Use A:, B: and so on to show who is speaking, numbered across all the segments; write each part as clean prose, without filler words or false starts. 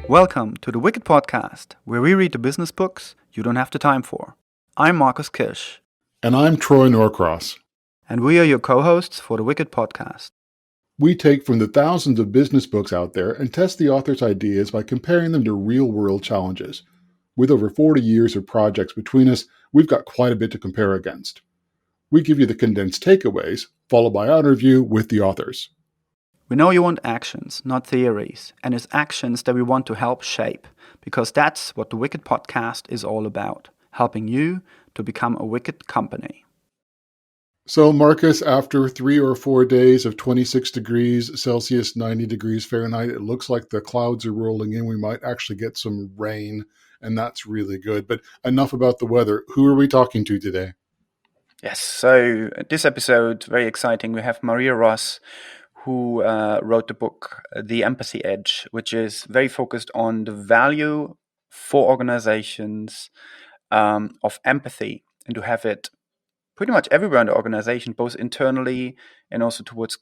A: Welcome to the Wicked Podcast, where we read the business books you don't have the time for. I'm Marcus Kirsch.
B: And I'm Troy Norcross.
A: And we are your co-hosts for the Wicked Podcast.
B: We take from the thousands of business books out there and test the author's ideas by comparing them to real-world challenges. With over 40 years of projects between us, we've got quite a bit to compare against. We give you the condensed takeaways, followed by our interview with the authors.
A: We know you want actions, not theories, and it's actions that we want to help shape, because that's what the Wicked Podcast is all about, helping you to become a wicked company.
B: So, Marcus, after 3 or 4 days of 26 degrees Celsius, 90 degrees Fahrenheit, it looks like the clouds are rolling in. We might actually get some rain, and that's really good. But enough about the weather. Who are we talking to today?
A: Yes, so this episode, very exciting. We have Maria Ross, who wrote the book, The Empathy Edge, which is very focused on the value for organizations of empathy, and to have it pretty much everywhere in the organization, both internally and also towards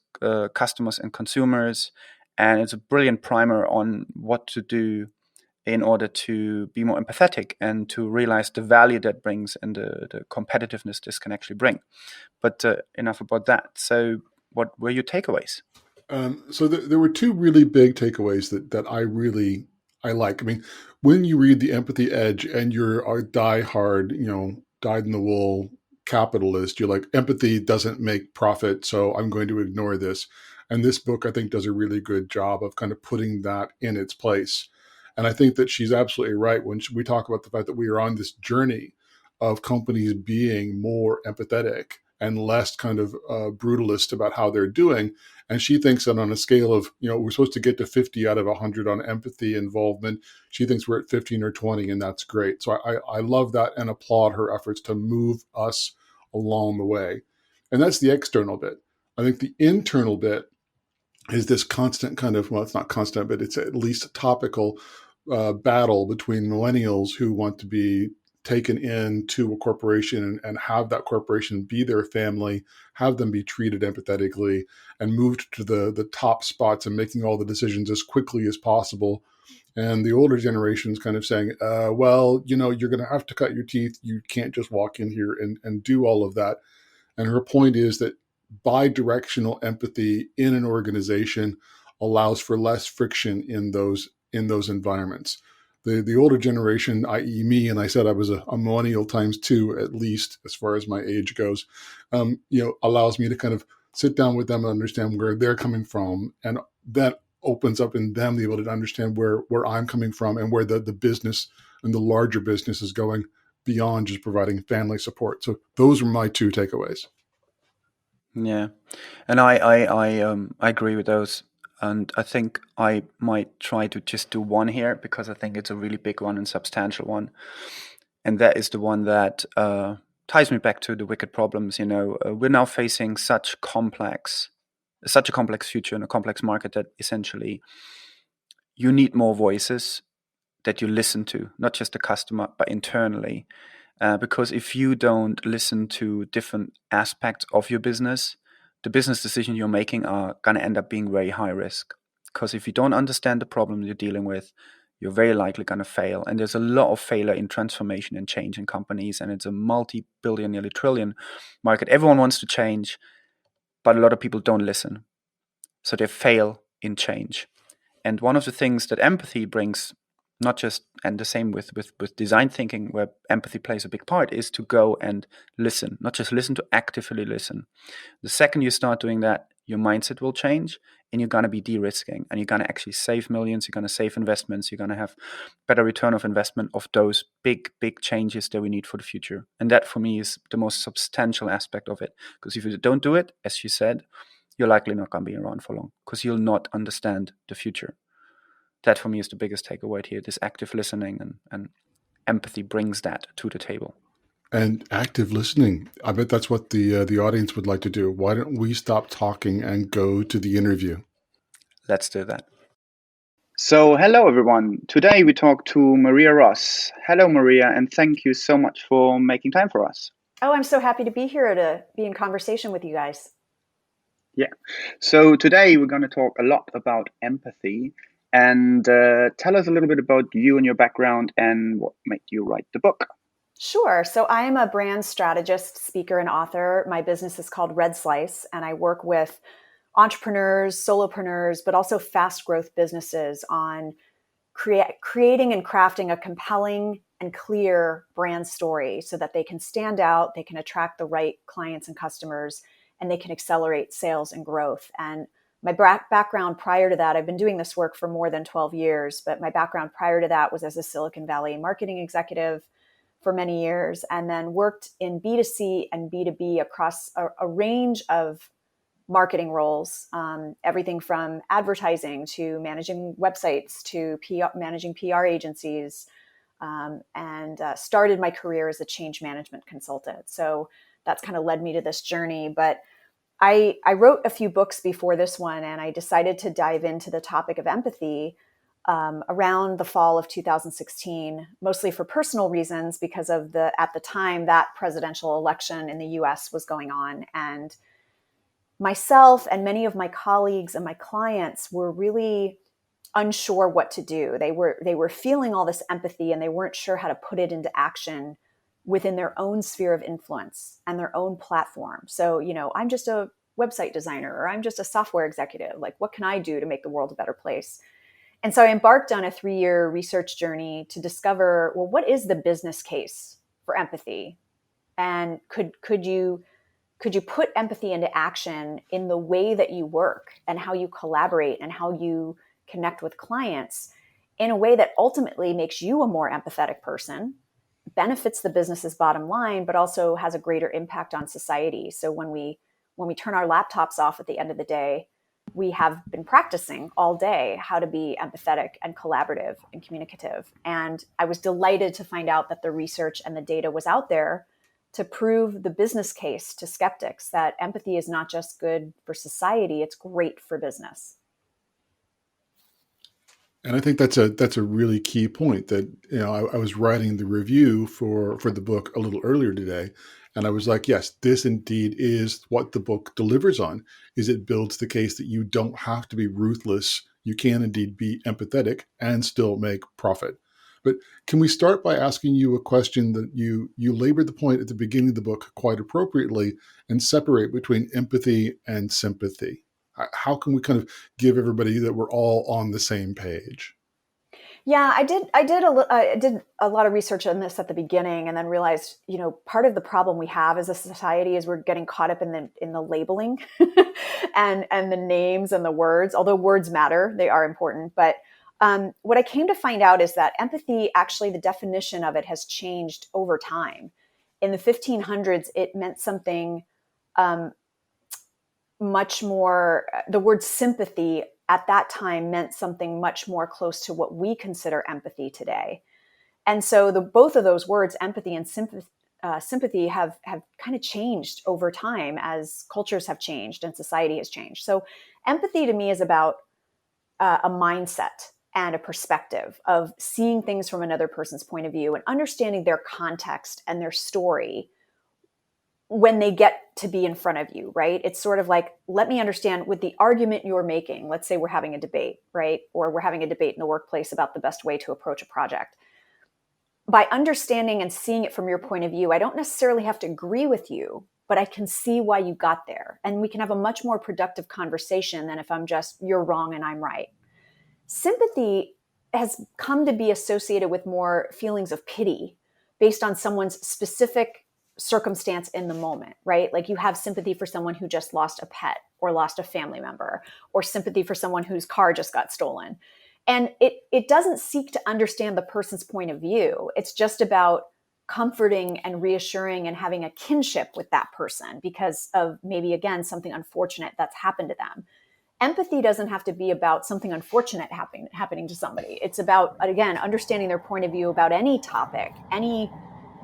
A: customers and consumers. And it's a brilliant primer on what to do in order to be more empathetic and to realize the value that brings and the competitiveness this can actually bring. But enough about that. So what were your takeaways?
B: So there were two really big takeaways that I like. I mean, when you read The Empathy Edge and you're a diehard, dyed-in-the-wool capitalist, you're like, empathy doesn't make profit, so I'm going to ignore this. And this book, I think, does a really good job of kind of putting that in its place. And I think that she's absolutely right when we talk about the fact that we are on this journey of companies being more empathetic and less kind of brutalist about how they're doing. And she thinks that on a scale of, we're supposed to get to 50 out of 100 on empathy involvement. She thinks we're at 15 or 20, and that's great. So I love that and applaud her efforts to move us along the way. And that's the external bit. I think the internal bit is this constant kind of, well, it's not constant, but it's at least a topical battle between millennials who want to be taken into a corporation and have that corporation be their family, have them be treated empathetically, and moved to the top spots and making all the decisions as quickly as possible. And the older generation's kind of saying, you're going to have to cut your teeth. You can't just walk in here and do all of that. And her point is that bi-directional empathy in an organization allows for less friction in those environments. The older generation, i.e. me, and I said I was a millennial times 2, at least as far as my age goes, allows me to kind of sit down with them and understand where they're coming from. And that opens up in them the ability to understand where I'm coming from and where the business and the larger business is going beyond just providing family support. So those are my 2 takeaways.
A: Yeah, and I agree with those. And I think I might try to just do one here because I think it's a really big one and substantial one. And that is the one that ties me back to the wicked problems. We're now facing such a complex future and a complex market that essentially you need more voices that you listen to, not just the customer, but internally. Because if you don't listen to different aspects of your business, the business decisions you're making are going to end up being very high risk. Because if you don't understand the problem you're dealing with, you're very likely going to fail. And there's a lot of failure in transformation and change in companies. And it's a multi-billion, nearly trillion market. Everyone wants to change, but a lot of people don't listen. So they fail in change. And one of the things that empathy brings, not just, and the same with design thinking, where empathy plays a big part, is to go and listen, not just listen, to actively listen. The second you start doing that, your mindset will change and you're going to be de-risking and you're going to actually save millions, you're going to save investments, you're going to have better return of investment of those big changes that we need for the future. And that for me is the most substantial aspect of it. Because if you don't do it, as you said, you're likely not going to be around for long because you'll not understand the future. That for me is the biggest takeaway here, this active listening, and empathy brings that to the table.
B: And active listening. I bet that's what the audience would like to do. Why don't we stop talking and go to the interview?
A: Let's do that. Hello everyone. Today we talk to Maria Ross. Hello, Maria, and thank you so much for making time for us.
C: Oh, I'm so happy to be here to be in conversation with you guys.
A: Yeah. Today we're going to talk a lot about empathy and tell us a little bit about you and your background and what made you write the book.
C: Sure. So I am a brand strategist, speaker, and author. My business is called Red Slice, and I work with entrepreneurs, solopreneurs, but also fast growth businesses on creating and crafting a compelling and clear brand story so that they can stand out, they can attract the right clients and customers, and they can accelerate sales and growth. And my background prior to that, I've been doing this work for more than 12 years, but my background prior to that was as a Silicon Valley marketing executive for many years, and then worked in B2C and B2B across a range of marketing roles, everything from advertising to managing websites to managing PR agencies, and started my career as a change management consultant. So that's kind of led me to this journey. But I wrote a few books before this one, and I decided to dive into the topic of empathy around the fall of 2016, mostly for personal reasons, because of at the time that presidential election in the US was going on. And myself and many of my colleagues and my clients were really unsure what to do. They were feeling all this empathy and they weren't sure how to put it into action within their own sphere of influence and their own platform. So, I'm just a website designer or I'm just a software executive. Like, what can I do to make the world a better place? And so I embarked on a 3-year research journey to discover, well, what is the business case for empathy? And could you put empathy into action in the way that you work and how you collaborate and how you connect with clients in a way that ultimately makes you a more empathetic person, benefits the business's bottom line, but also has a greater impact on society? So when we turn our laptops off at the end of the day, we have been practicing all day how to be empathetic and collaborative and communicative. And I was delighted to find out that the research and the data was out there to prove the business case to skeptics that empathy is not just good for society, it's great for business.
B: And I think that's a really key point that I was writing the review for the book a little earlier today, and I was like, yes, this indeed is what the book delivers on. Is it builds the case that you don't have to be ruthless. You can indeed be empathetic and still make profit. But can we start by asking you a question that you labored the point at the beginning of the book quite appropriately and separate between empathy and sympathy? How can we kind of give everybody that we're all on the same page?
C: Yeah, I did a lot of research on this at the beginning, and then realized, part of the problem we have as a society is we're getting caught up in the labeling and the names and the words. Although words matter, they are important. But what I came to find out is that empathy, actually, the definition of it has changed over time. In the 1500s, it meant something um, much more. The word sympathy at that time meant something much more close to what we consider empathy today. And so both of those words, empathy and sympathy, have kind of changed over time as cultures have changed and society has changed. So empathy to me is about a mindset and a perspective of seeing things from another person's point of view and understanding their context and their story when they get to be in front of you, right? It's sort of like, let me understand with the argument you're making. Let's say we're having a debate, right? Or we're having a debate in the workplace about the best way to approach a project. By understanding and seeing it from your point of view, I don't necessarily have to agree with you, but I can see why you got there. And we can have a much more productive conversation than if I'm just, you're wrong and I'm right. Sympathy has come to be associated with more feelings of pity based on someone's specific circumstance in the moment, right? Like you have sympathy for someone who just lost a pet or lost a family member, or sympathy for someone whose car just got stolen. And it doesn't seek to understand the person's point of view. It's just about comforting and reassuring and having a kinship with that person because of maybe, again, something unfortunate that's happened to them. Empathy doesn't have to be about something unfortunate happening to somebody. It's about, again, understanding their point of view about any topic, any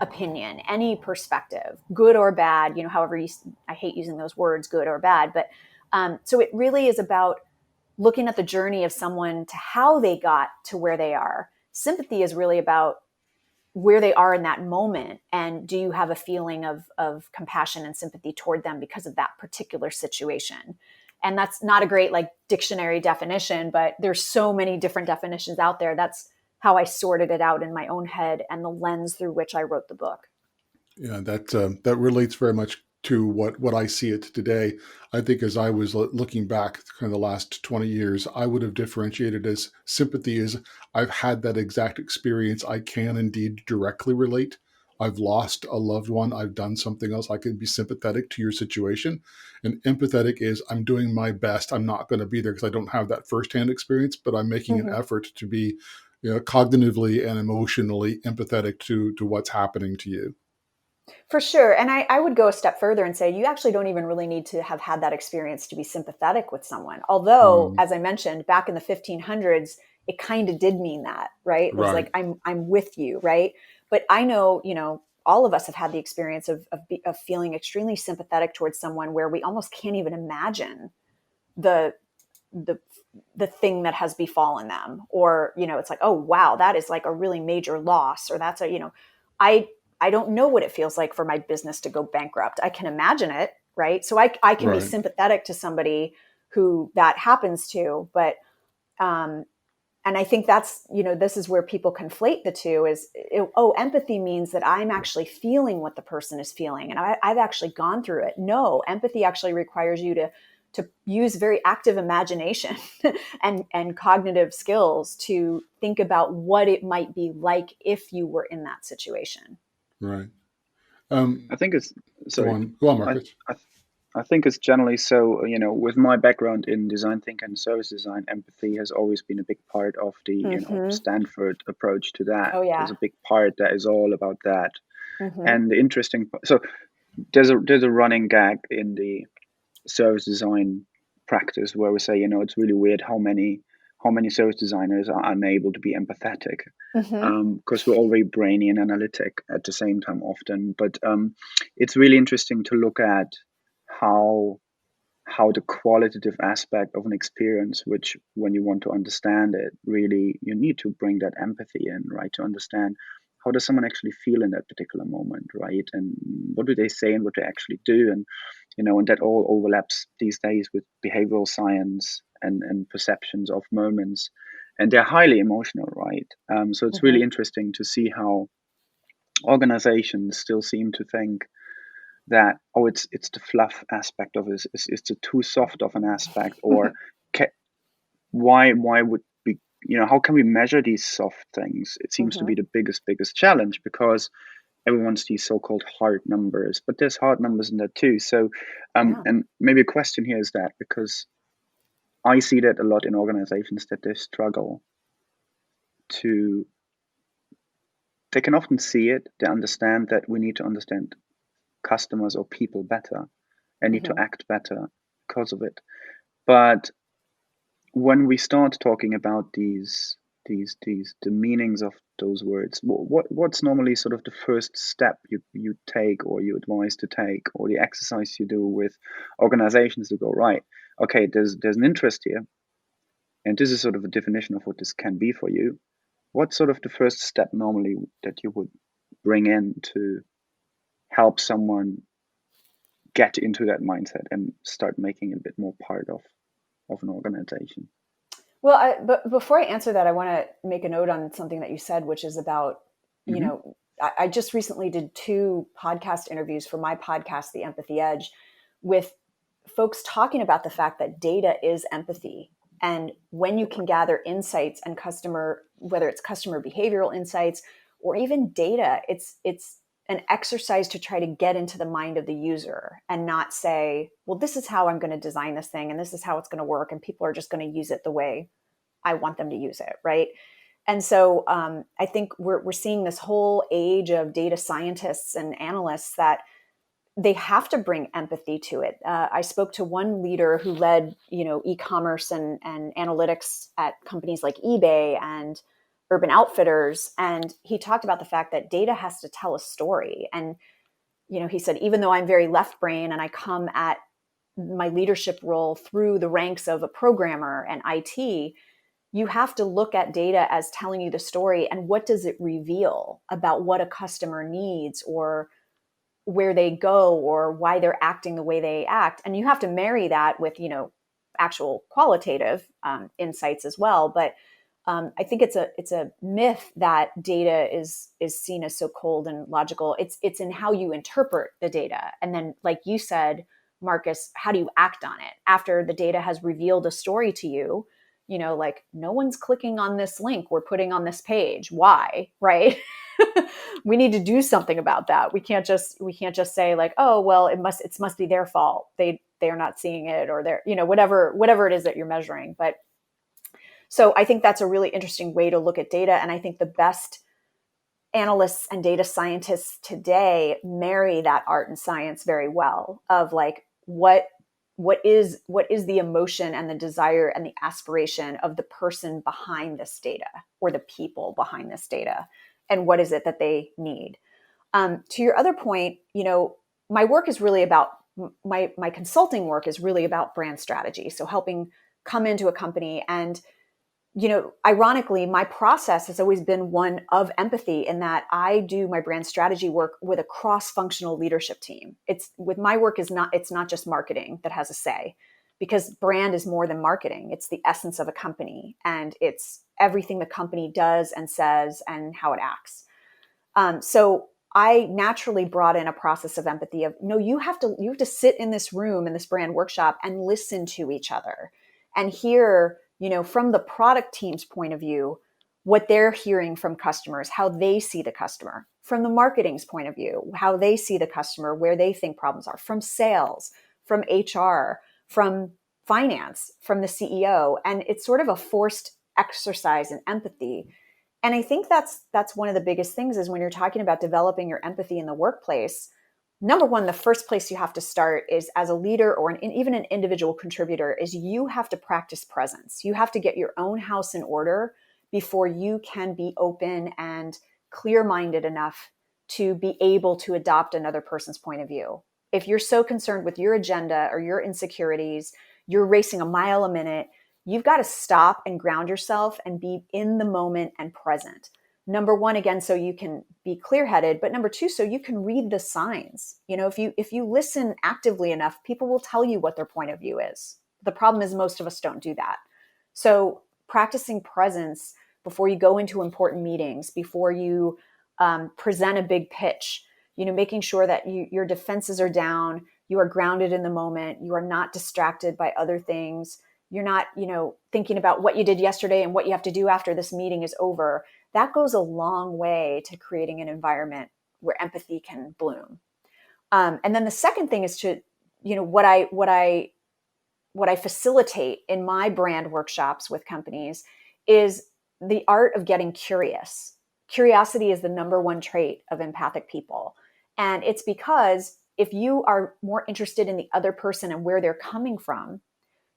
C: opinion, any perspective, good or bad, however I hate using those words, good or bad. But so it really is about looking at the journey of someone to how they got to where they are. Sympathy is really about where they are in that moment, and do you have a feeling of compassion and sympathy toward them because of that particular situation. And that's not a great like dictionary definition, but there's so many different definitions out there. That's how I sorted it out in my own head and the lens through which I wrote the book.
B: Yeah, that relates very much to what I see it today. I think as I was looking back kind of the last 20 years, I would have differentiated as sympathy is I've had that exact experience. I can indeed directly relate. I've lost a loved one. I've done something else. I can be sympathetic to your situation. And empathetic is I'm doing my best. I'm not going to be there because I don't have that firsthand experience, but I'm making an
C: Mm-hmm.
B: effort to be, cognitively and emotionally empathetic to what's happening to you.
C: For sure. And I would go a step further and say you actually don't even really need to have had that experience to be sympathetic with someone. Although,
B: Mm,
C: as I mentioned, back in the 1500s, it kind of did mean that, right? It was
B: right.
C: like, I'm with you, right? But I know, all of us have had the experience of feeling extremely sympathetic towards someone where we almost can't even imagine the the the thing that has befallen them, or it's like, oh wow, that is like a really major loss, or that's a i I don't know what it feels like for my business to go bankrupt. I can imagine it, right? So I can be
B: Right.
C: sympathetic to somebody who that happens to, but um and I think that's, this is where people conflate the two is, oh, empathy means that I'm actually feeling what the person is feeling. And I've actually gone through it. No, empathy actually requires you to use very active imagination and cognitive skills to think about what it might be like if you were in that situation.
B: Right.
A: I think it's
B: Go
A: sorry.
B: on. Go on,
A: I
B: Marcus.
A: I, I think it's generally so. With my background in design thinking and service design, empathy has always been a big part of the
C: Mm-hmm.
A: Stanford approach to that.
C: Oh
A: There's
C: yeah.
A: a big part that is all about that.
C: Mm-hmm.
A: And the so there's a running gag in the service design practice where we say, it's really weird how many service designers are unable to be empathetic,
C: Mm-hmm.
A: because we're all very brainy and analytic at the same time often. But it's really interesting to look at how the qualitative aspect of an experience, which when you want to understand it, really you need to bring that empathy in, right? To understand how does someone actually feel in that particular moment, right? And what do they say and what they actually do, and that all overlaps these days with behavioral science and perceptions of moments, and they're highly emotional, right? So it's
C: Mm-hmm.
A: really interesting to see how organizations still seem to think that, oh, it's the fluff aspect of it, is it too soft of an aspect, or ca- why would we, how can we measure these soft things? It seems to
C: Mm-hmm.
A: be the biggest challenge, because everyone wants these so-called hard numbers, but there's hard numbers in that too. So
C: Yeah.
A: and maybe a question here is that, because I see that a lot in organizations, that they struggle to, they can often see it, they understand that we need to understand customers or people better and need to
C: Mm-hmm.
A: act better because of it. But when we start talking about these the meanings of those words, what's normally sort of the first step you take, or you advise to take, or the exercise you do with organizations to go, right, okay, there's an interest here, and this is sort of a definition of what this can be for you. What's sort of the first step normally that you would bring in to help someone get into that mindset and start making it a bit more part of an organization?
C: Well, but before I answer that, I want to make a note on something that you said, which is about, you
A: Hmm.
C: know, I just recently did 2 podcast interviews for my podcast, The Empathy Edge, with folks talking about the fact that data is empathy. And when you can gather insights and whether it's customer behavioral insights or even data, it's an exercise to try to get into the mind of the user and not say, well, this is how I'm going to design this thing and this is how it's going to work. And people are just going to use it the way I want them to use it. Right. And so I think we're seeing this whole age of data scientists and analysts that they have to bring empathy to it. I spoke to one leader who led, e-commerce and analytics at companies like eBay and Urban Outfitters. And he talked about the fact that data has to tell a story. And, he said, even though I'm very left brain and I come at my leadership role through the ranks of a programmer and IT, you have to look at data as telling you the story and what does it reveal about what a customer needs or where they go or why they're acting the way they act. And you have to marry that with, actual qualitative insights as well. But I think it's a myth that data is seen as so cold and logical. It's in how you interpret the data, and then, like you said, Marcus, how do you act on it after the data has revealed a story to you? Like, no one's clicking on this link we're putting on this page. Why, right? We need to do something about that. We can't just say like, oh well, it must be their fault. They are not seeing it, or they're, whatever it is that you're measuring. But so I think that's a really interesting way to look at data. And I think the best analysts and data scientists today marry that art and science very well, of like, what is the emotion and the desire and the aspiration of the person behind this data, or the people behind this data, and what is it that they need. To your other point, my work is really about my consulting work is really about brand strategy. So helping come into a company, and ironically, my process has always been one of empathy, in that I do my brand strategy work with a cross-functional leadership team. It's not just marketing that has a say, because brand is more than marketing. It's the essence of a company, and it's everything the company does and says and how it acts. So I naturally brought in a process of empathy of, no, you have to sit in this room, in this brand workshop, and listen to each other and hear, from the product team's point of view, what they're hearing from customers, how they see the customer, from the marketing's point of view, how they see the customer, where they think problems are, from sales, from HR, from finance, from the CEO. And it's sort of a forced exercise in empathy. And I think that's one of the biggest things, is when you're talking about developing your empathy in the workplace. Number one, the first place you have to start is, as a leader or even an individual contributor, is you have to practice presence. You have to get your own house in order before you can be open and clear-minded enough to be able to adopt another person's point of view. If you're so concerned with your agenda or your insecurities, you're racing a mile a minute, you've got to stop and ground yourself and be in the moment and present. Number one, again, so you can be clear-headed, but number two, so you can read the signs. If you listen actively enough, people will tell you what their point of view is. The problem is most of us don't do that. So practicing presence before you go into important meetings, before you present a big pitch, making sure that your defenses are down, you are grounded in the moment, you are not distracted by other things. You're not, thinking about what you did yesterday and what you have to do after this meeting is over. That goes a long way to creating an environment where empathy can bloom. And then the second thing is to, what I facilitate in my brand workshops with companies is the art of getting curious. Curiosity is the number one trait of empathic people. And it's because if you are more interested in the other person and where they're coming from,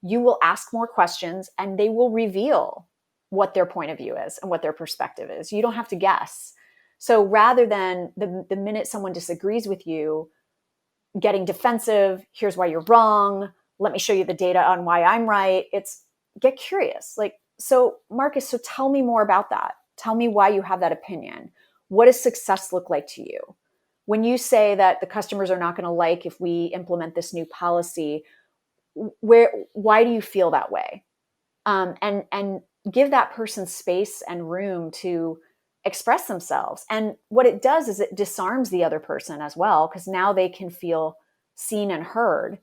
C: you will ask more questions, and they will reveal what their point of view is and what their perspective is. You don't have to guess. So rather than the minute someone disagrees with you, getting defensive, here's why you're wrong, let me show you the data on why I'm right, it's get curious. Like, so Marcus, so tell me more about that. Tell me why you have that opinion. What does success look like to you? When you say that the customers are not going to like if we implement this new policy, why do you feel that way? And give that person space and room to express themselves. And what it does is it disarms the other person as well, because now they can feel seen and heard.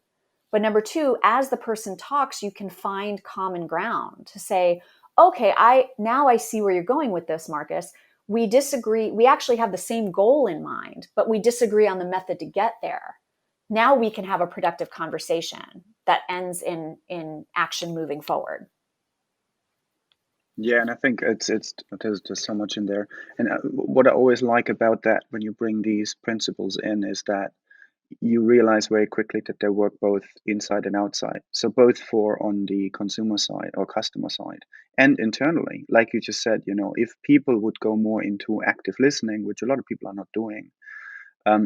C: But number two, as the person talks, you can find common ground to say, okay, I see where you're going with this, Marcus. We disagree. We actually have the same goal in mind, but we disagree on the method to get there. Now we can have a productive conversation that ends in action moving forward.
A: Yeah, and I think there's just so much in there. And what I always like about that, when you bring these principles in, is that you realize very quickly that they work both inside and outside. So both for on the consumer side or customer side and internally, like you just said, if people would go more into active listening, which a lot of people are not doing,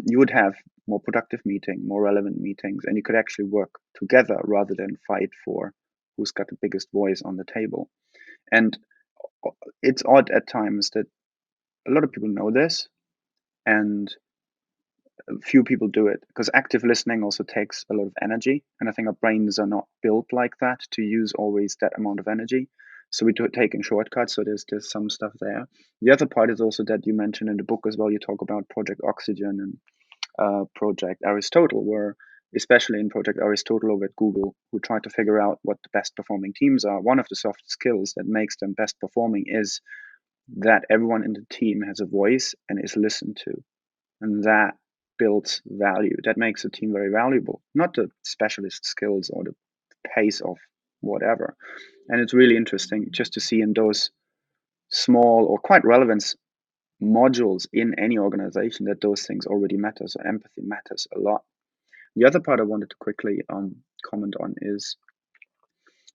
A: you would have more productive meeting, more relevant meetings, and you could actually work together rather than fight for who's got the biggest voice on the table. And it's odd at times that a lot of people know this, and few people do it because active listening also takes a lot of energy. And I think our brains are not built like that to use always that amount of energy. So we do take in shortcuts. So there's some stuff there. The other part is also that you mentioned in the book as well. You talk about Project Oxygen and Project Aristotle, where especially in Project Aristotle over at Google, who try to figure out what the best performing teams are. One of the soft skills that makes them best performing is that everyone in the team has a voice and is listened to. And that builds value. That makes a team very valuable, not the specialist skills or the pace of whatever. And it's really interesting just to see in those small or quite relevant modules in any organization that those things already matter. So empathy matters a lot. The other part I wanted to quickly comment on is,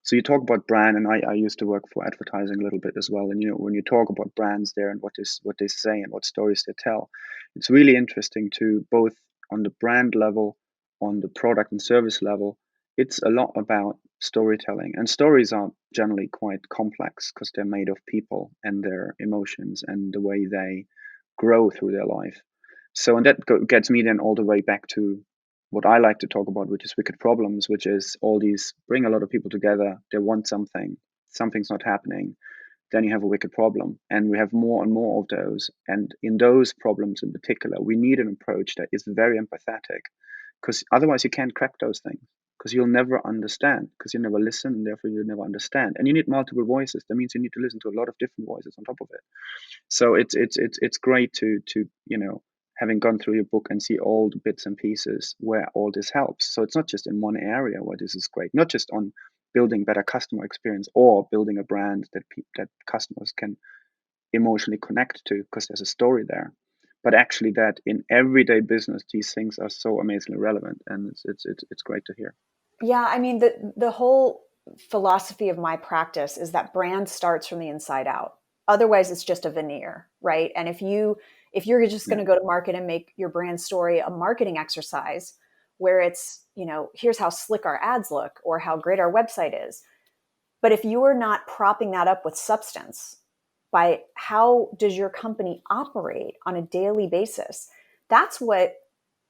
A: so you talk about brand, and I used to work for advertising a little bit as well. And when you talk about brands there and what they say and what stories they tell, it's really interesting to both on the brand level, on the product and service level. It's a lot about storytelling, and stories are generally quite complex because they're made of people and their emotions and the way they grow through their life. So, and that gets me then all the way back to what I like to talk about, which is wicked problems, which is all these bring a lot of people together. They want something, something's not happening. Then you have a wicked problem. And we have more and more of those. And in those problems in particular, we need an approach that is very empathetic because otherwise you can't crack those things because you'll never understand because you never listen and therefore you'll never understand. And you need multiple voices. That means you need to listen to a lot of different voices on top of it. So it's great to having gone through your book and see all the bits and pieces where all this helps. So it's not just in one area where this is great, not just on building better customer experience or building a brand that customers can emotionally connect to because there's a story there, but actually that in everyday business these things are so amazingly relevant, and it's great to hear.
C: Yeah, I mean, the whole philosophy of my practice is that brand starts from the inside out. Otherwise, it's just a veneer, right? And if you're just going
A: Yeah,
C: to go to market and make your brand story a marketing exercise where it's, here's how slick our ads look or how great our website is. But if you are not propping that up with substance by how does your company operate on a daily basis, that's what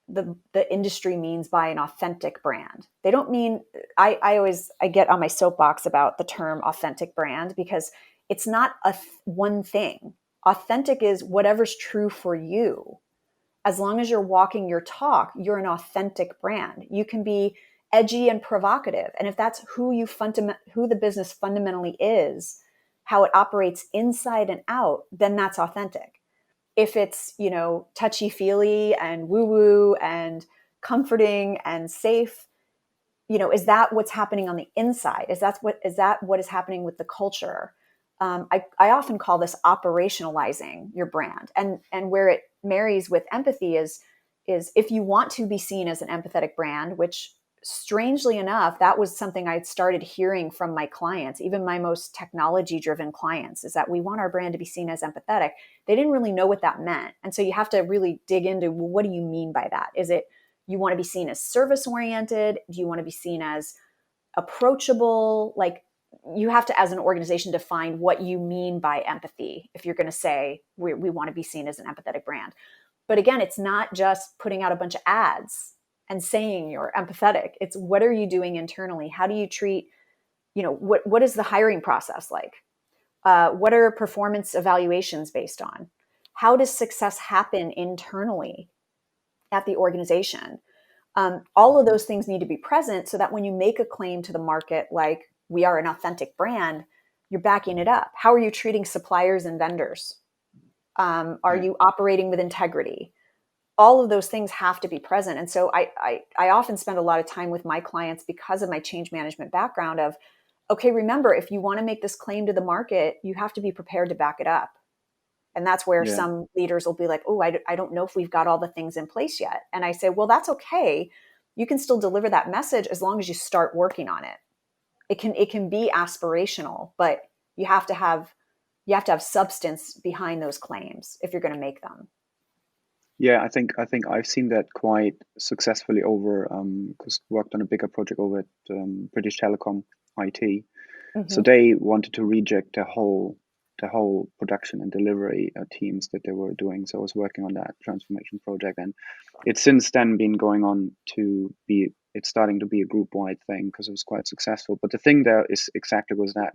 C: the industry means by an authentic brand. They don't mean, I get on my soapbox about the term authentic brand because it's not one thing. Authentic is whatever's true for you. As long as you're walking your talk, you're an authentic brand. You can be edgy and provocative, and if that's who the business fundamentally is, how it operates inside and out, then that's authentic. If it's, touchy feely and woo woo and comforting and safe, is that what's happening on the inside? Is that what is happening with the culture? I often call this operationalizing your brand, and where it marries with empathy is if you want to be seen as an empathetic brand, which strangely enough, that was something I started hearing from my clients, even my most technology driven clients, is that we want our brand to be seen as empathetic. They didn't really know what that meant. And so you have to really dig into, well, what do you mean by that? Is it you want to be seen as service oriented? Do you want to be seen as approachable? Like, you have to, as an organization, define what you mean by empathy if you're going to say we want to be seen as an empathetic brand. But again, it's not just putting out a bunch of ads and saying you're empathetic. It's what are you doing internally? How do you treat, what is the hiring process like? What are performance evaluations based on? How does success happen internally at the organization? All of those things need to be present so that when you make a claim to the market, like we are an authentic brand, you're backing it up. How are you treating suppliers and vendors? Are
A: yeah,
C: you operating with integrity? All of those things have to be present. And so I often spend a lot of time with my clients because of my change management background of, okay, remember, if you want to make this claim to the market, you have to be prepared to back it up. And that's where
A: yeah,
C: some leaders will be like, oh, I don't know if we've got all the things in place yet. And I say, well, that's okay. You can still deliver that message as long as you start working on it. It can be aspirational, but you have to have substance behind those claims if you're going to make them.
A: Yeah, I think I've seen that quite successfully over because worked on a bigger project over at British Telecom IT. So
C: Hmm.
A: they wanted to reject the whole production and delivery teams that they were doing. So I was working on that transformation project, and it's since then been going on to be. It's starting to be a group wide thing because it was quite successful. But the thing there is exactly was that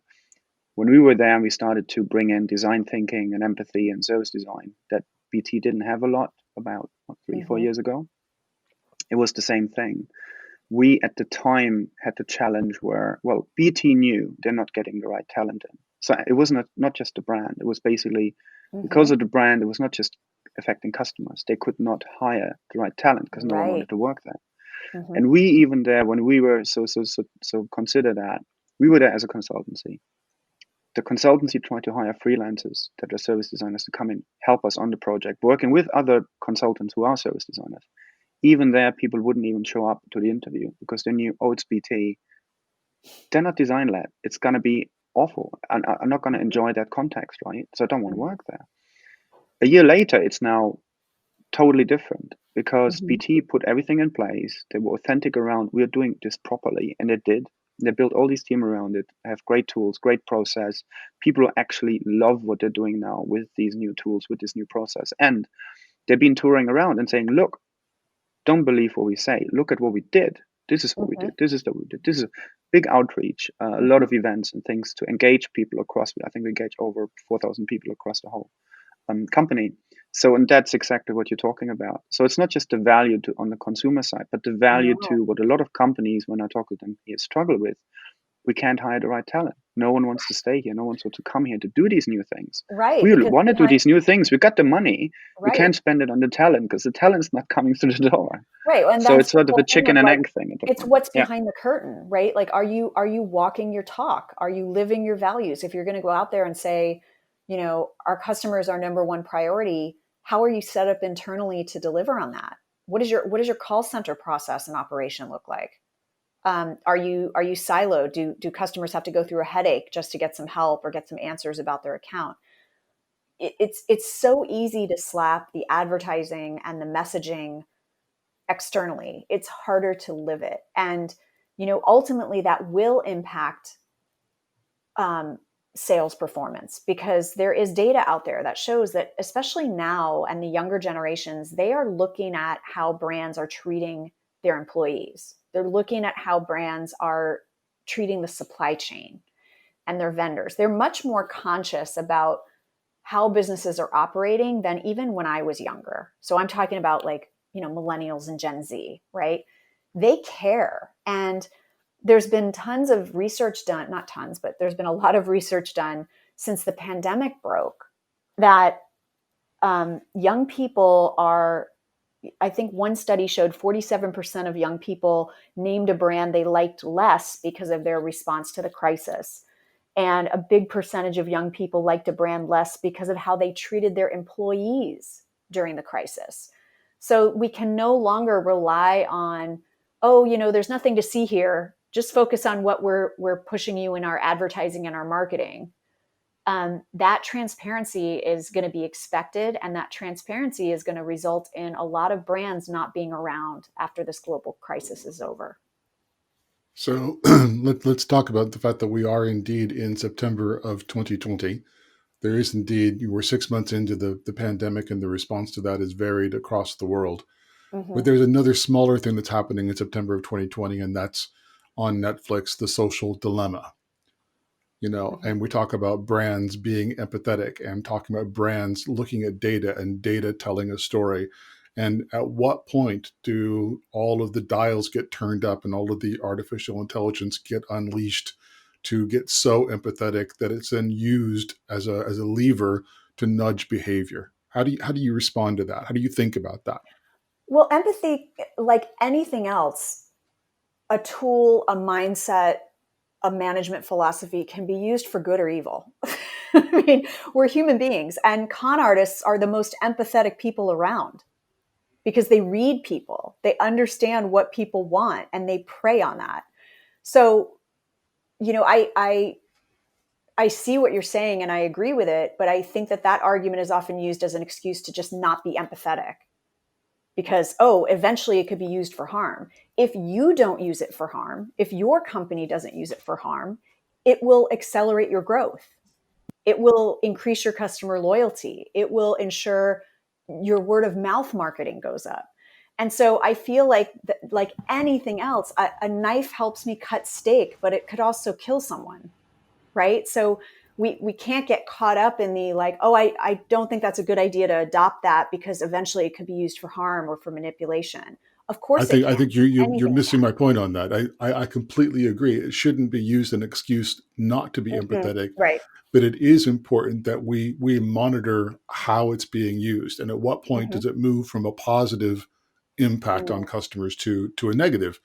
A: when we were there, we started to bring in design thinking and empathy and service design that BT didn't have a lot about what, 3 4 years ago. It was the same thing. We at the time had the challenge where, well, BT knew they're not getting the right talent in. So it was not just the brand. It was basically because
C: Hmm.
A: of the brand, it was not just affecting customers. They could not hire the right talent because no one wanted
C: Right.
A: to work there.
C: Hmm.
A: And we even there when we were so consider that we were there as a consultancy. The consultancy tried to hire freelancers that are service designers to come in, help us on the project, working with other consultants who are service designers. Even there, people wouldn't even show up to the interview because they knew, oh, it's BT. They're not design led. It's going to be awful. And I'm not going to
C: Hmm.
A: enjoy that context, right? So I don't want to
C: Hmm.
A: work there. A year later, it's now totally different because
C: Hmm.
A: BT put everything in place. They were authentic around we're doing this properly, and they did. They built all these team around it, have great tools, great process. People who actually love what they're doing now with these new tools, with this new process. And they've been touring around and saying, look, don't believe what we say. Look at what we did. This is what we
C: Hmm.
A: did. This is what we did. This is a big outreach, a lot
C: Hmm.
A: of events and things to engage people across. I think we engage over 4,000 people across the whole company. So, and that's exactly what you're talking about. So it's not just the value to on the consumer side, but the value
C: No.
A: to what a lot of companies, when I talk to them here, struggle with. We can't hire the right talent. No one wants to stay here. No one wants to come here to do these new things.
C: Right.
A: We
C: Because
A: want to do
C: behind,
A: these new things. We got the money. We
C: right.
A: can't spend it on the talent because the talent's not coming through the door.
C: Right. And
A: So
C: that's
A: it's
C: the
A: sort of a
C: whole thing of
A: chicken and
C: like,
A: egg thing at that
C: it's
A: point.
C: what's
A: Yeah.
C: behind the curtain, right? Like, are you walking your talk? Are you living your values? If you're going to go out there and say, our customers are number one priority, how are you set up internally to deliver on that? What does your call center process and operation look like? Are you siloed? Do customers have to go through a headache just to get some help or get some answers about their account? It's so easy to slap the advertising and the messaging externally. It's harder to live it, and ultimately that will impact um, sales performance, because there is data out there that shows that, especially now and the younger generations, they are looking at how brands are treating their employees. They're looking at how brands are treating the supply chain and their vendors. They're much more conscious about how businesses are operating than even when I was younger. So I'm talking about, like, millennials and Gen Z, right? They care. And there's been tons of research done, not tons, but there's been a lot of research done since the pandemic broke, that young people are, I think one study showed 47% of young people named a brand they liked less because of their response to the crisis. And a big percentage of young people liked a brand less because of how they treated their employees during the crisis. So we can no longer rely on, oh, there's nothing to see here. Just focus on what we're pushing you in our advertising and our marketing. That transparency is going to be expected, and that transparency is going to result in a lot of brands not being around after this global crisis is over.
B: So let's talk about the fact that we are indeed in September of 2020. There is indeed, we're 6 months into the pandemic, and the response to that is varied across the world. But
C: Mm-hmm.
B: there's another smaller thing that's happening in September of 2020, and that's on Netflix, The Social Dilemma.
C: Mm-hmm.
B: And we talk about brands being empathetic and talking about brands looking at data and data telling a story. And at what point do all of the dials get turned up and all of the artificial intelligence get unleashed to get so empathetic that it's then used as a lever to nudge behavior? How do you respond to that? How do you think about that?
C: Well, empathy, like anything else, a tool, a mindset, a management philosophy, can be used for good or evil. I mean, we're human beings, and con artists are the most empathetic people around because they read people, they understand what people want, and they prey on that. So, I see what you're saying and I agree with it, but I think that argument is often used as an excuse to just not be empathetic. because, oh, eventually it could be used for harm. If you don't use it for harm, if your company doesn't use it for harm, it will accelerate your growth. It will increase your customer loyalty. It will ensure your word of mouth marketing goes up. And so I feel like anything else, a knife helps me cut steak, but it could also kill someone, right? So we can't get caught up in the like, oh, I don't think that's a good idea to adopt that because eventually it could be used for harm or for manipulation. Of
B: I
C: course it
B: think I
C: can.
B: think you're
C: Anything
B: missing my point on that. I completely agree. It shouldn't be used as an excuse not to be
C: can.
B: empathetic,
C: Right.
B: but it is important that we monitor how it's being used and at what point
C: Mm-hmm.
B: does it move from a positive impact on customers to a negative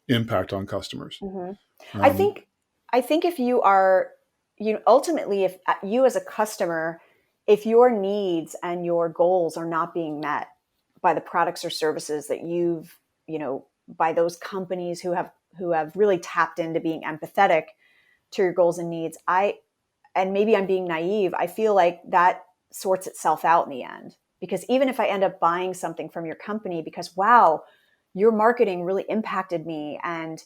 B: impact on customers.
C: Mm-hmm. I
B: Um,
C: think I think if you are, ultimately, if you as a customer, if your needs and your goals are not being met by the products or services that you've, by those companies who have really tapped into being empathetic to your goals and needs, and maybe I'm being naive, I feel like that sorts itself out in the end. Because even if I end up buying something from your company because, wow, your marketing really impacted me, and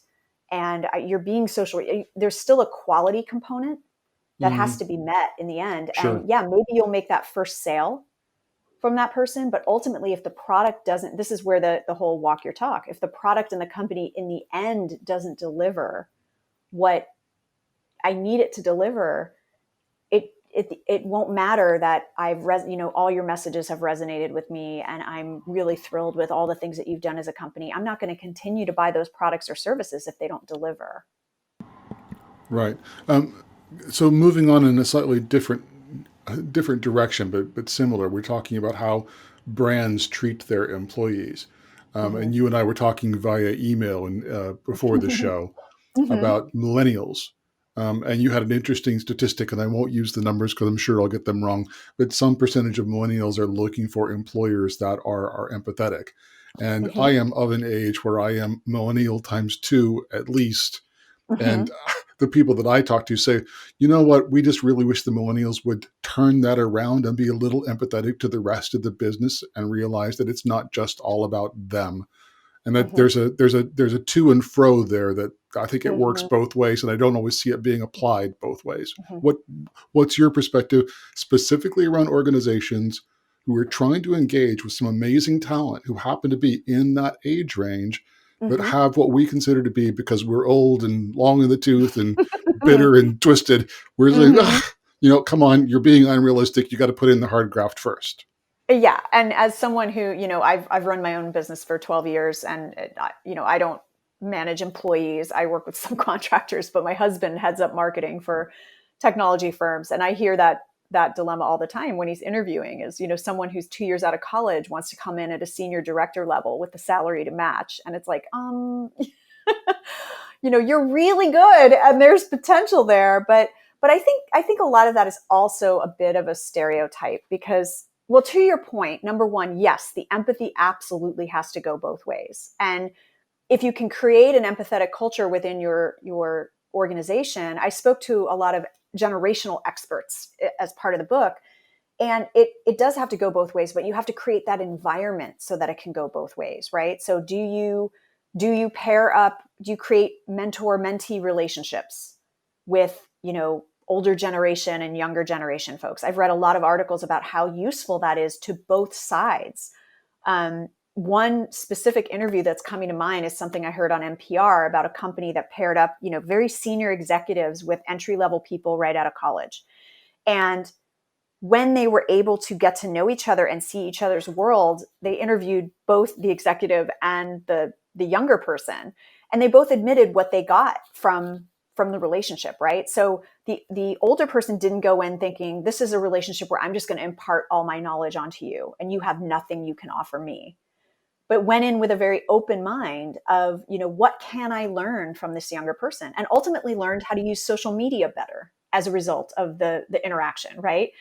C: you're being social, there's still a quality component that has
B: mhm,
C: to be met in the end.
B: sure.
C: And yeah, maybe you'll make that first sale from that person, but ultimately, if the product doesn't, this is where the whole walk your talk, if the product and the company in the end doesn't deliver what I need it to deliver, it won't matter that all your messages have resonated with me and I'm really thrilled with all the things that you've done as a company. I'm not going to continue to buy those products or services if they don't deliver.
B: Right. So moving on in a slightly different direction, but similar. We're talking about how brands treat their employees,
C: Mm-hmm.
B: and you and I were talking via email and before the show
C: Mm-hmm.
B: about millennials. And you had an interesting statistic, and I won't use the numbers because I'm sure I'll get them wrong. But some percentage of millennials are looking for employers that are empathetic, and
C: Mm-hmm.
B: I am of an age where I am millennial times two at least,
C: Mm-hmm.
B: and the people that I talk to say, you know what, we just really wish the millennials would turn that around and be a little empathetic to the rest of the business and realize that it's not just all about them. And that
C: Mm-hmm.
B: there's a to and fro there that I think it works
C: Mm-hmm.
B: both ways, and I don't always see it being applied both ways.
C: Mm-hmm.
B: What's your perspective specifically around organizations who are trying to engage with some amazing talent who happen to be in that age range, but
C: Mm-hmm.
B: have what we consider to be, because we're old and long in the tooth and bitter and twisted, we're saying,
C: Mm-hmm.
B: come on, you're being unrealistic. You got to put in the hard graft first.
C: Yeah, and as someone who, I've run my own business for 12 years, and I don't manage employees. I work with some contractors, but my husband heads up marketing for technology firms, and I hear that dilemma all the time when he's interviewing is, someone who's 2 years out of college wants to come in at a senior director level with the salary to match, and it's like, you're really good and there's potential there, but I think a lot of that is also a bit of a stereotype because, well, to your point, number one, yes, the empathy absolutely has to go both ways. And if you can create an empathetic culture within your organization, I spoke to a lot of generational experts as part of the book, and it does have to go both ways, but you have to create that environment so that it can go both ways, right? So do you pair up, do you create mentor mentee relationships with, older generation and younger generation folks? I've read a lot of articles about how useful that is to both sides. One specific interview that's coming to mind is something I heard on NPR about a company that paired up, very senior executives with entry level people right out of college. And when they were able to get to know each other and see each other's world, they interviewed both the executive and the younger person, and they both admitted what they got from the relationship, right? So the older person didn't go in thinking this is a relationship where I'm just going to impart all my knowledge onto you and you have nothing you can offer me, but went in with a very open mind of, what can I learn from this younger person, and ultimately learned how to use social media better as a result of the interaction, right?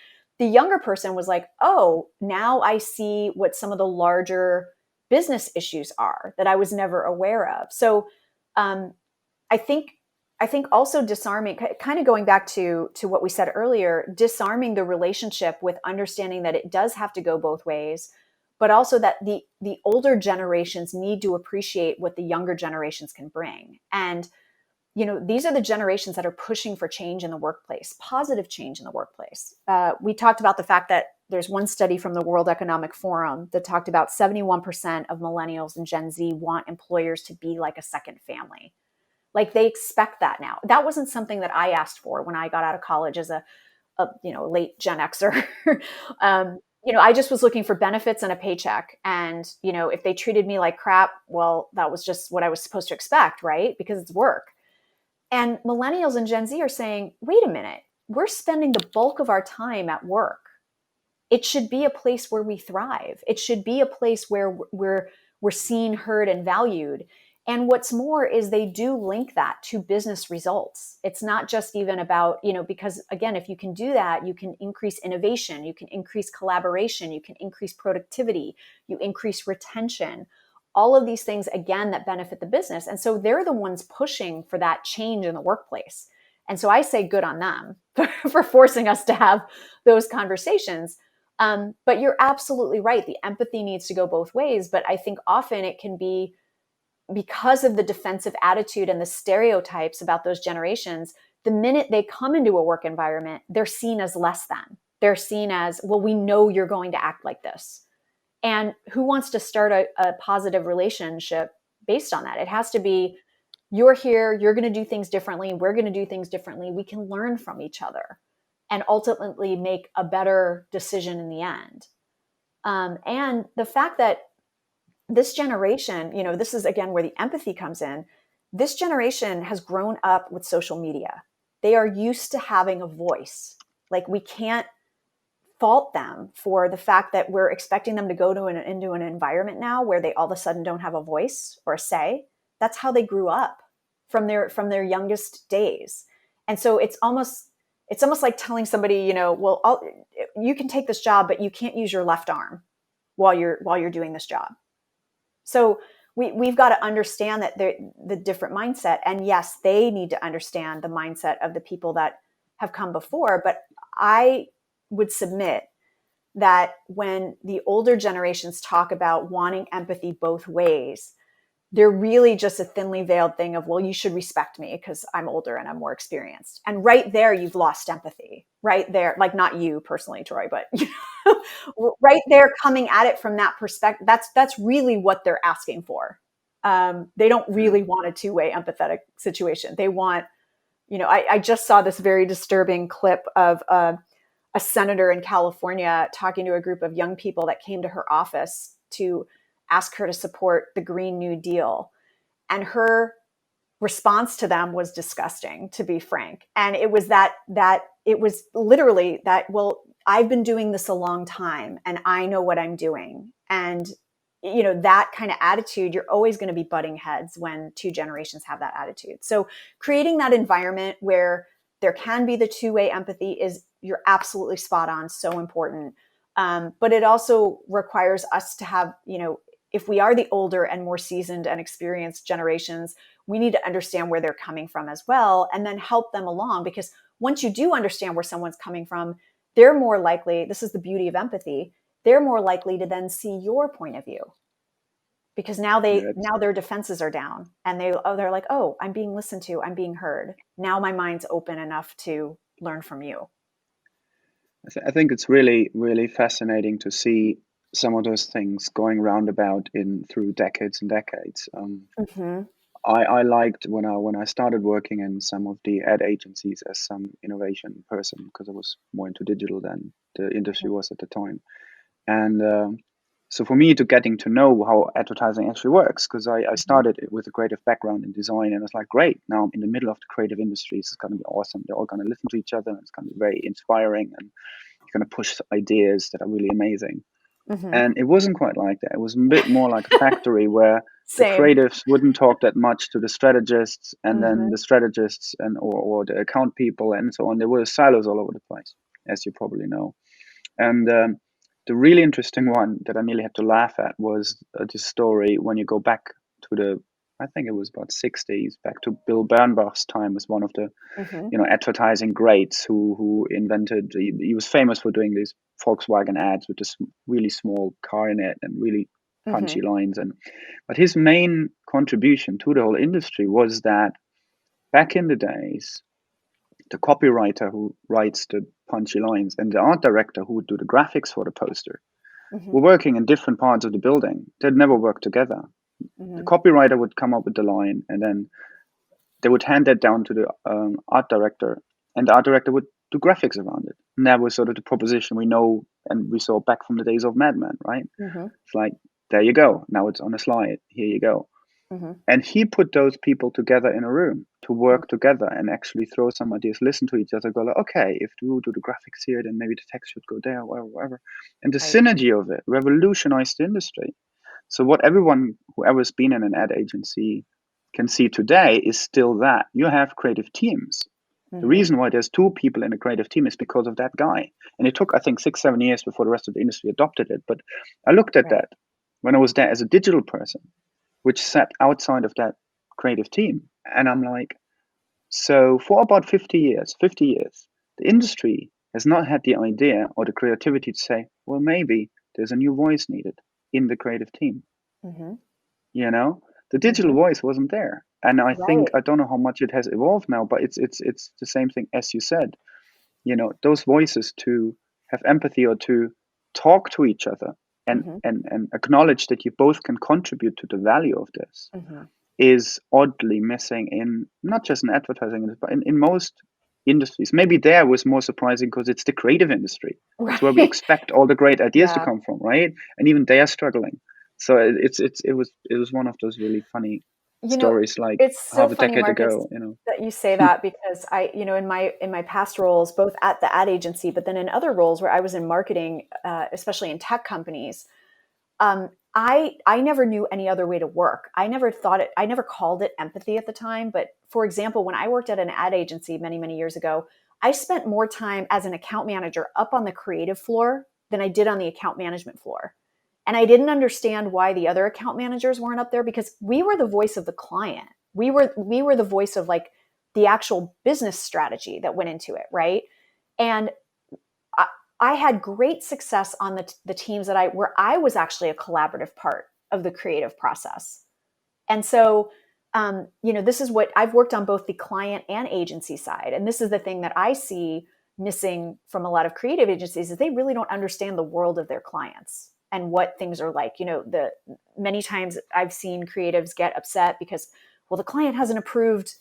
C: The younger person was like, oh, now I see what some of the larger business issues are that I was never aware of. So um, I think I think also disarming, kind of going back to what we said earlier, disarming the relationship with understanding that it does have to go both ways, but also that the older generations need to appreciate what the younger generations can bring. And these are the generations that are pushing for change in the workplace, positive change in the workplace. We talked about the fact that there's one study from the World Economic Forum that talked about 71% of millennials and Gen Z want employers to be like a second family. Like they expect that now. That wasn't something that I asked for when I got out of college as a late Gen Xer. I just was looking for benefits and a paycheck. And, if they treated me like crap, well, that was just what I was supposed to expect, right? Because it's work. And millennials and Gen Z are saying, wait a minute, we're spending the bulk of our time at work. It should be a place where we thrive. It should be a place where we're seen, heard, and valued. And what's more is they do link that to business results. It's not just even about, because again, if you can do that, you can increase innovation, you can increase collaboration, you can increase productivity, you increase retention, all of these things, again, that benefit the business. And so they're the ones pushing for that change in the workplace. And so I say good on them for forcing us to have those conversations. But you're absolutely right. The empathy needs to go both ways. But I think often it can be because of the defensive attitude and the stereotypes about those generations. The minute they come into a work environment, they're seen as less than. They're seen as, well, we know you're going to act like this. And who wants to start a positive relationship based on that? It has to be, you're here, you're going to do things differently, we're going to do things differently. We can learn from each other and ultimately make a better decision in the end. And the fact that this generation, this is again where the empathy comes in. This generation has grown up with social media. They are used to having a voice. Like we can't fault them for the fact that we're expecting them to go into an environment now where they all of a sudden don't have a voice or a say. That's how they grew up from their youngest days. And so it's almost like telling somebody, well, you can take this job, but you can't use your left arm while you're doing this job. So we've got to understand that the different mindset. And yes, they need to understand the mindset of the people that have come before. But I would submit that when the older generations talk about wanting empathy both ways, they're really just a thinly veiled thing of, well, you should respect me because I'm older and I'm more experienced. And right there, you've lost empathy. Right there, like not you personally, Troy, but right there, coming at it from that perspective, that's really what they're asking for. They don't really want a two-way empathetic situation. They want, I just saw this very disturbing clip of a senator in California talking to a group of young people that came to her office to ask her to support the Green New Deal. And her response to them was disgusting, to be frank. And it was that it was literally that, well, I've been doing this a long time and I know what I'm doing. And, that kind of attitude, you're always going to be butting heads when two generations have that attitude. So creating that environment where there can be the two-way empathy is, you're absolutely spot on, so important. But it also requires us to have, if we are the older and more seasoned and experienced generations, we need to understand where they're coming from as well, and then help them along. Because once you do understand where someone's coming from, they're more likely, this is the beauty of empathy, they're more likely to then see your point of view. Because now their defenses are down and they're like, oh, I'm being listened to, I'm being heard. Now my mind's open enough to learn from you.
A: I think it's really, really fascinating to see some of those things going roundabout through decades and decades. I liked when I started working in some of the ad agencies as some innovation person, because I was more into digital than the industry was at the time. And so for me, getting to know how advertising actually works, because I started with a creative background in design, and it's like, great, now I'm in the middle of the creative industries. It's going to be awesome. They're all going to listen to each other, and it's going to be very inspiring, and you're going to push ideas that are really amazing. And it wasn't quite like that. It was a bit more like a factory where the creatives wouldn't talk that much to the strategists, and then the strategists or the account people and so on. There were silos all over the place, as you probably know. And the really interesting one that I nearly had to laugh at was this story when you go back to I think it was about 60s, back to Bill Bernbach's time as one of the
C: Mm-hmm.
A: advertising greats who invented. He was famous for doing these Volkswagen ads with this really small car in it and really punchy
C: Mm-hmm.
A: lines. But his main contribution to the whole industry was that back in the days, the copywriter who writes the punchy lines and the art director who would do the graphics for the poster
C: Mm-hmm.
A: were working in different parts of the building. They'd never worked together. The
C: Mm-hmm.
A: copywriter would come up with the line, and then they would hand that down to the art director, and the art director would do graphics around it. And that was sort of the proposition we know and we saw back from the days of Mad Men, right?
C: Mm-hmm.
A: It's like, there you go. Now it's on a slide. Here you go.
C: Mm-hmm.
A: And he put those people together in a room to work together and actually throw some ideas, listen to each other, go like, okay, if you do the graphics here, then maybe the text should go there, whatever, whatever. And the
C: Right.
A: synergy of it revolutionized the industry. So what everyone, whoever's been in an ad agency, can see today is still that you have creative teams. The
C: Mm-hmm.
A: reason why there's two people in a creative team is because of that guy. And it took, I think, 6-7 years before the rest of the industry adopted it. But I looked at
C: Right.
A: that when I was there as a digital person, which sat outside of that creative team. And I'm like, so for about 50 years, the industry has not had the idea or the creativity to say, well, maybe there's a new voice needed in the creative team.
C: Mm-hmm.
A: You know, the
C: Mm-hmm.
A: digital voice wasn't there. And I think,
C: Right.
A: I don't know how much it has evolved now, but it's the same thing as you said. Those voices to have empathy or to talk to each other and
C: Mm-hmm.
A: and acknowledge that you both can contribute to the value of this
C: Mm-hmm.
A: is oddly missing in not just in advertising, but in most industries. Maybe there was more surprising because it's the creative industry. That's where we
C: Right.
A: expect all the great ideas to
C: Yeah.
A: come from, right? And even they are struggling. So it was one of those really funny
C: You know,
A: stories, like
C: it's so
A: half a
C: funny,
A: decade
C: Marcus,
A: ago.
C: that you say that because in my past roles, both at the ad agency, but then in other roles where I was in marketing, especially in tech companies, I never knew any other way to work. I never called it empathy at the time. But for example, when I worked at an ad agency many, many years ago, I spent more time as an account manager up on the creative floor than I did on the account management floor. And I didn't understand why the other account managers weren't up there because we were the voice of the client. We were the voice of like the actual business strategy that went into it, right? And I, I had great success on the teams where I was actually a collaborative part of the creative process. And so, this is what I've worked on both the client and agency side. And this is the thing that I see missing from a lot of creative agencies is they really don't understand the world of their clients and what things are like. The many times I've seen creatives get upset because, well, the client hasn't approved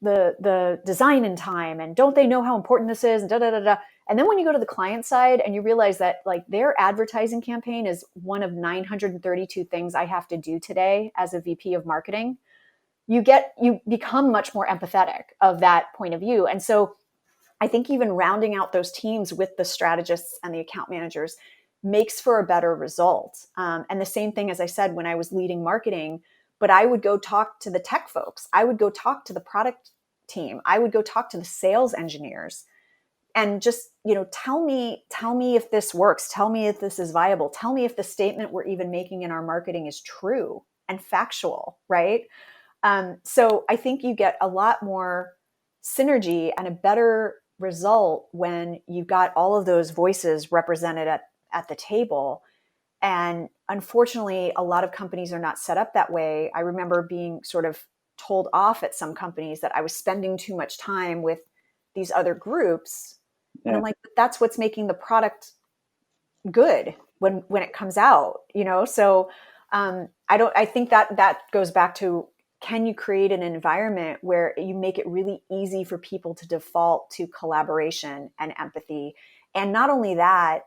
C: the design in time, and don't they know how important this is, and da da da da. And then when you go to the client side and you realize that like their advertising campaign is one of 932 things I have to do today as a VP of marketing, you become much more empathetic of that point of view. And so I think even rounding out those teams with the strategists and the account managers makes for a better result. And the same thing, as I said, when I was leading marketing, but I would go talk to the tech folks. I would go talk to the product team. I would go talk to the sales engineers and just, tell me if this works. Tell me if this is viable. Tell me if the statement we're even making in our marketing is true and factual, right? So I think you get a lot more synergy and a better result when you've got all of those voices represented at the table. And unfortunately, a lot of companies are not set up that way. I remember being sort of told off at some companies that I was spending too much time with these other groups. And
A: Yeah.
C: I'm like, but that's what's making the product good when it comes out, So I think that goes back to, can you create an environment where you make it really easy for people to default to collaboration and empathy? And not only that,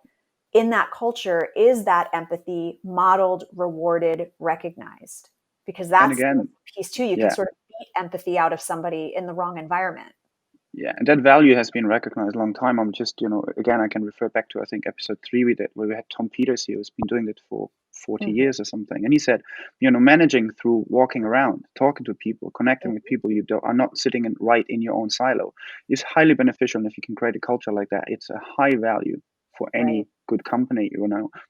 C: in that culture, is that empathy modeled, rewarded, recognized? Because
A: And
C: that's the
A: again,
C: piece too. You can
A: yeah.
C: sort of beat empathy out of somebody in the wrong environment.
A: Yeah, and that value has been recognized a long time. I'm just, again, I can refer back to, I think, episode 3 we did, where we had Tom Peters here, who's been doing it for 40
C: Mm-hmm.
A: years or something. And he said, managing through walking around, talking to people, connecting with
C: Mm-hmm.
A: people are not sitting right in your own silo is highly beneficial. And if you can create a culture like that, it's a high value for
C: Right.
A: any good company.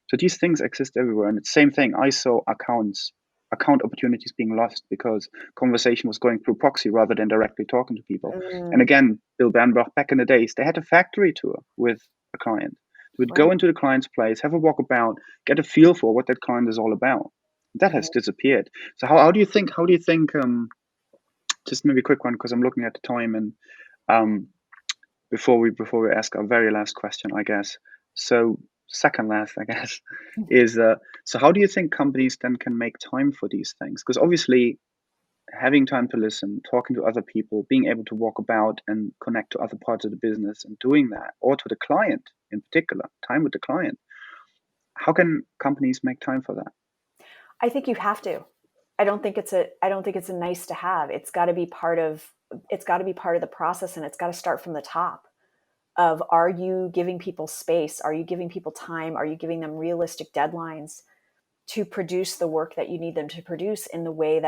A: So these things exist everywhere. And it's the same thing. I saw accounts account opportunities being lost because conversation was going through proxy rather than directly talking to people. And again, Bill Bernbach, back in the days, they had a factory tour with a client. They would go into the client's place, have a walkabout, get a feel for what that client is all about. That has disappeared. So how do you think just maybe a quick one, because I'm looking at the time, and before we ask our very last question, I guess. So second last, I guess, is so how do you think companies then can make time for these things? Because obviously having time to listen, talking to other people, being able to walk about and connect to other parts of the business and doing that, or to the client in particular, time with the client. How can companies make time for that?
C: I think you have to. I don't think it's a nice to have. It's got to be part of the process, and it's got to start from the top of, are you giving people space? Are you giving people time? Are you giving them realistic deadlines to produce the work that you need them to produce in the way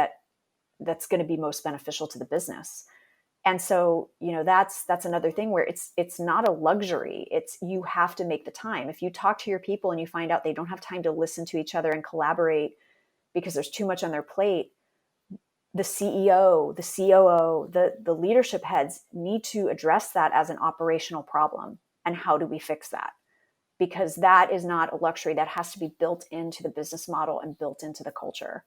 C: that's going to be most beneficial to the business? And so, that's another thing where it's not a luxury. It's, you have to make the time. If you talk to your people and you find out they don't have time to listen to each other and collaborate because there's too much on their plate, the CEO, the COO, the leadership heads need to address that as an operational problem. And how do we fix that? Because that is not a luxury. That has to be built into the business model and built into the culture.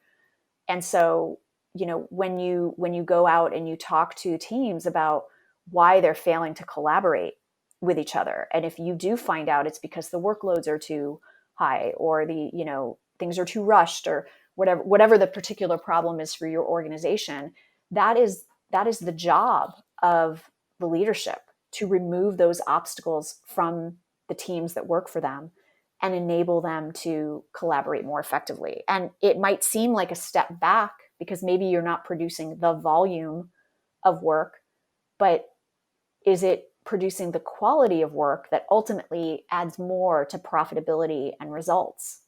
C: And so, when you go out and you talk to teams about why they're failing to collaborate with each other, and if you do find out it's because the workloads are too high, or things are too rushed, or whatever the particular problem is for your organization, that is the job of the leadership, to remove those obstacles from the teams that work for them and enable them to collaborate more effectively. And it might seem like a step back because maybe you're not producing the volume of work, but is it producing the quality of work that ultimately adds more to profitability and results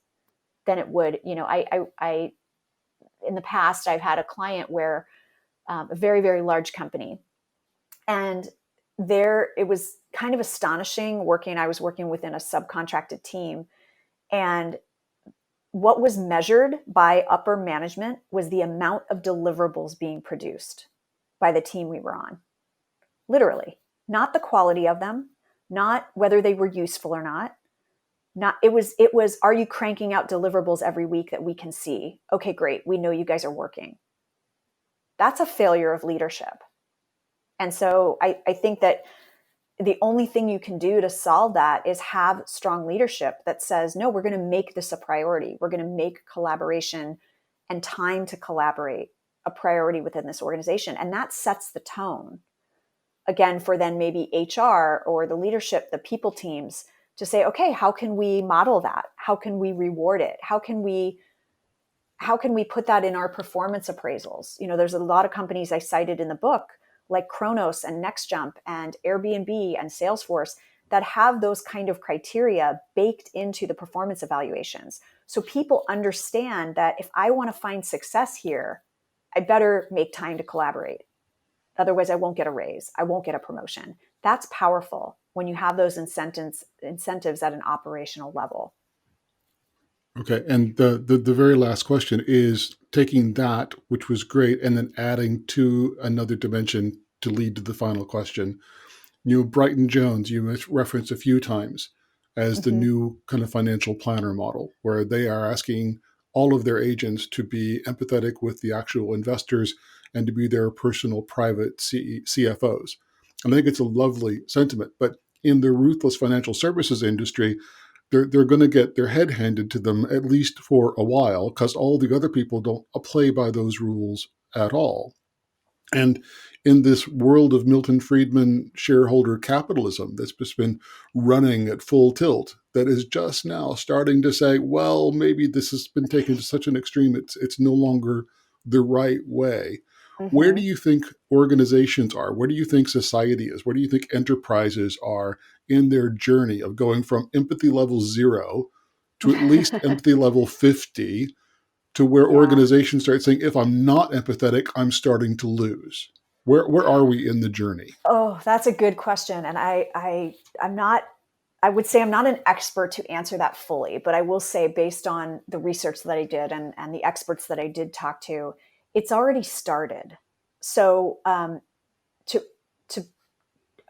C: than it would? I in the past, I've had a client where a very, very large company, and it was kind of astonishing I was working within a subcontracted team, and what was measured by upper management was the amount of deliverables being produced by the team we were on. Literally, not the quality of them, not whether they were useful or not. It was, are you cranking out deliverables every week that we can see? Okay, great. We know you guys are working. That's a failure of leadership. And so I think that the only thing you can do to solve that is have strong leadership that says, no, we're going to make this a priority. We're going to make collaboration and time to collaborate a priority within this organization. And that sets the tone, again, for then maybe HR or the leadership, the people teams, to say, okay, how can we model that? How can we reward it? How can we put that in our performance appraisals? There's a lot of companies I cited in the book, like Kronos and NextJump and Airbnb and Salesforce, that have those kind of criteria baked into the performance evaluations. So people understand that if I want to find success here, I better make time to collaborate. Otherwise, I won't get a raise. I won't get a promotion. That's powerful when you have those incentives at an operational level.
B: Okay, and the very last question is taking that, which was great, and then adding to another dimension to lead to the final question. Brighton Jones, you referenced a few times as the new kind of financial planner model, where they are asking all of their agents to be empathetic with the actual investors and to be their personal private CFOs. And I think it's a lovely sentiment. But in the ruthless financial services industry, they're going to get their head handed to them, at least for a while, because all the other people don't play by those rules at all. And in this world of Milton Friedman shareholder capitalism that's just been running at full tilt, that is just now starting to say, well, maybe this has been taken to such an extreme, it's no longer the right way. Where do you think organizations are? Where do you think society is? Where do you think enterprises are in their journey of going from empathy level 0 to at least empathy level 50, to where organizations start saying, if I'm not empathetic, I'm starting to lose? Where are we in the journey?
C: Oh, that's a good question. And I'm not would say I'm not an expert to answer that fully, but I will say, based on the research that I did and the experts that I did talk to, it's already started. So to to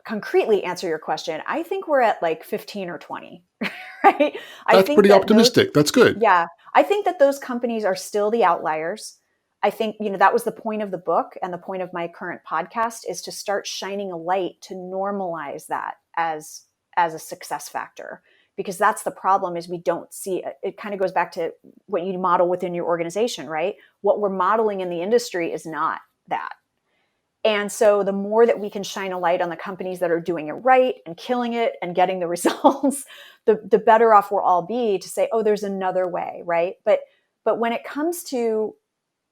C: concretely answer your question, I think we're at like 15 or 20, right? I
B: That's
C: think
B: pretty
C: that those,
B: optimistic. That's good.
C: yeah, I think that those companies are still the outliers. I think, that was the point of the book, and the point of my current podcast is to start shining a light to normalize that as a success factor, because that's the problem, is we don't see it. It kind of goes back to what you model within your organization, right? What we're modeling in the industry is not that. And so the more that we can shine a light on the companies that are doing it right and killing it and getting the results, the better off we'll all be to say, oh, there's another way, right? But when it comes to,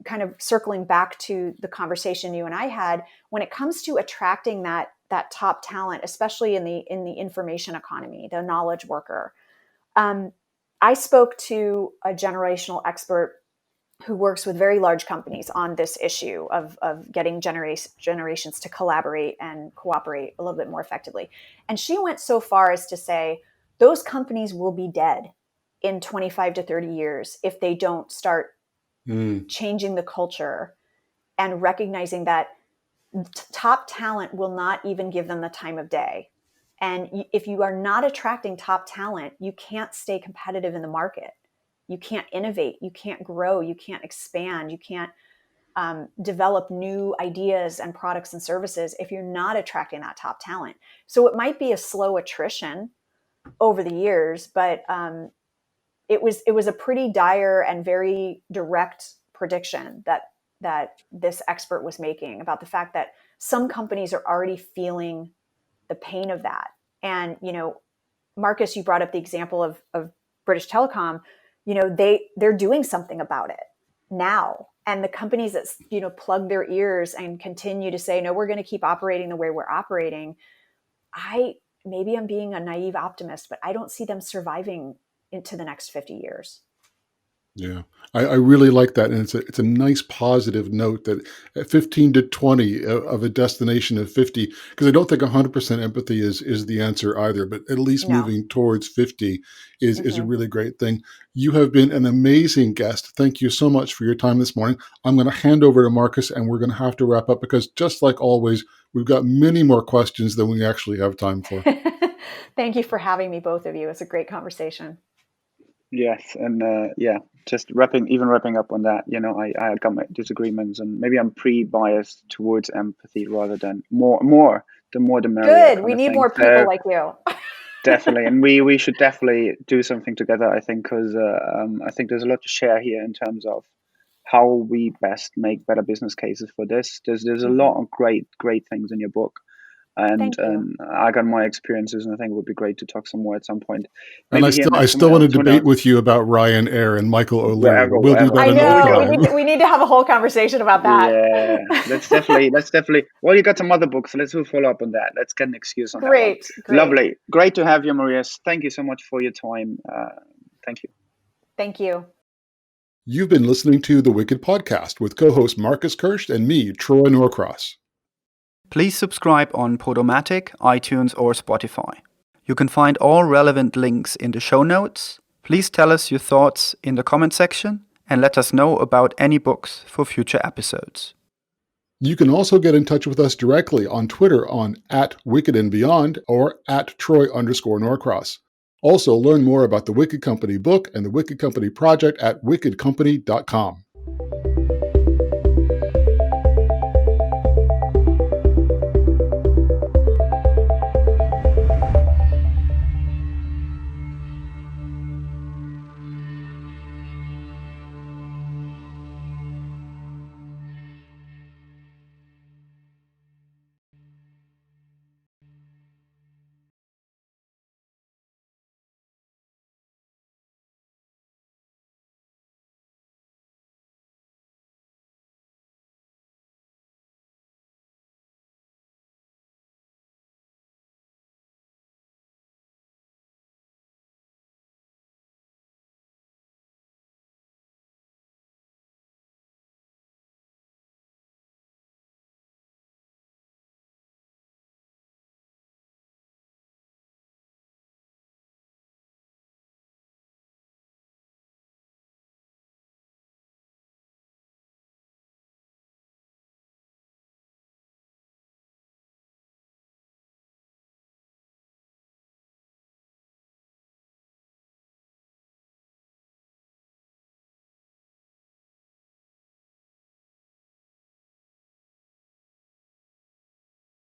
C: kind of circling back to the conversation you and I had, when it comes to attracting that top talent, especially in the information economy, the knowledge worker, I spoke to a generational expert who works with very large companies on this issue of getting generations to collaborate and cooperate a little bit more effectively. And she went so far as to say those companies will be dead in 25 to 30 years if they don't start changing the culture and recognizing that top talent will not even give them the time of day. And if you are not attracting top talent, you can't stay competitive in the market. You can't innovate. You can't grow. You can't expand. You can't develop new ideas and products and services if you're not attracting that top talent. So it might be a slow attrition over the years, but it was a pretty dire and very direct prediction that this expert was making about the fact that some companies are already feeling the pain of that. And, Marcus, you brought up the example of British Telecom. They're doing something about it now. And the companies that, plug their ears and continue to say, no, we're going to keep operating the way we're operating. Maybe I'm being a naive optimist, but I don't see them surviving into the next 50 years.
B: Yeah, I really like that. And it's a nice positive note that at 15 to 20 of a destination of 50, because I don't think 100% empathy is the answer either, but at least
C: No.
B: moving towards 50 is a really great thing. You have been an amazing guest. Thank you so much for your time this morning. I'm going to hand over to Marcus, and we're going to have to wrap up because, just like always, we've got many more questions than we actually have time for.
C: Thank you for having me, both of you. It's a great conversation.
A: Yes, and just wrapping up on that, I got my disagreements, and maybe I'm pre-biased towards empathy rather than more. The more the merrier.
C: Good. We need more people like you.
A: Definitely, and we should definitely do something together, I think, because I think there's a lot to share here in terms of how we best make better business cases for this. There's a lot of great things in your book. And I got my experiences, and I think it would be great to talk some more at some point.
B: Maybe and I still want to debate with you about Ryanair and Michael O'Leary. We'll do that
C: another time. We need to have a whole conversation about that.
A: Yeah, let's definitely. Well, you got some other books, so let's do a follow up on that. Let's get an excuse on that.
C: Great.
A: Lovely. Great to have you, Maria. Thank you so much for your time. Thank you.
C: Thank you.
B: You've been listening to The Wicked Podcast with co-host Marcus Kirsch and me, Troy Norcross.
A: Please subscribe on Podomatic, iTunes, or Spotify. You can find all relevant links in the show notes. Please tell us your thoughts in the comment section and let us know about any books for future episodes.
B: You can also get in touch with us directly on Twitter on @WickedandBeyond or @Troy_Norcross. Also, learn more about the Wicked Company book and the Wicked Company project at wickedcompany.com.